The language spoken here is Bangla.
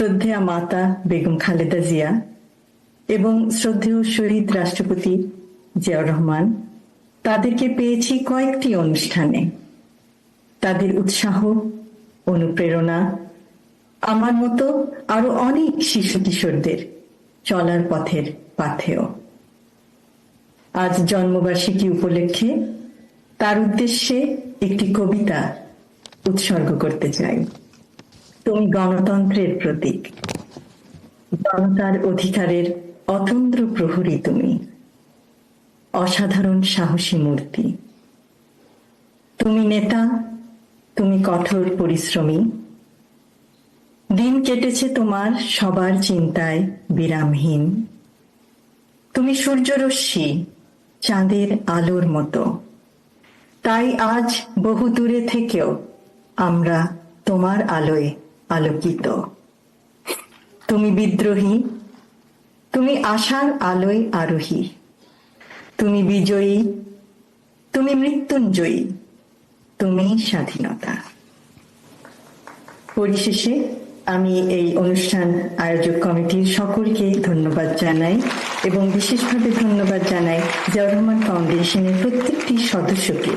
শ্রদ্ধেয়া মাতা বেগম খালেদা জিয়া এবং শ্রদ্ধেয় শহীদ রাষ্ট্রপতি জিয়াউর রহমান, তাদেরকে পেয়েছি কয়েকটি অনুষ্ঠানে। তাদের উৎসাহ, অনুপ্রেরণা আমার মতো আরো অনেক শিশু কিশোরদের চলার পথের পাথেয়। আজ জন্মবার্ষিকী উপলক্ষে তার উদ্দেশ্যে একটি কবিতা উৎসর্গ করতে চাই। তুমি গণতন্ত্রের প্রতীক, জনতার অধিকারের অতন্দ্র প্রহরী, তুমি অসাধারণ সাহসী মূর্তি। তুমি নেতা, তুমি কঠোর পরিশ্রমী, দিন কেটেছে তোমার সবার চিন্তায় বিরামহীন। তুমি সূর্যরশ্মি, চাঁদের আলোর মতো, তাই আজ বহু দূরে থেকেও আমরা তোমার আলোয় আলোকিত। তুমি বিদ্রোহী, তুমি আশার আলোয় আরোহী, তুমি বিজয়ী, তুমি মৃত্যুঞ্জয়ী, তুমি স্বাধীনতা। পরিশেষে আমি এই অনুষ্ঠান আয়োজক কমিটির সকলকে ধন্যবাদ জানাই এবং বিশেষভাবে ধন্যবাদ জানাই জিয়াউর রহমান ফাউন্ডেশনের প্রত্যেকটি সদস্যকে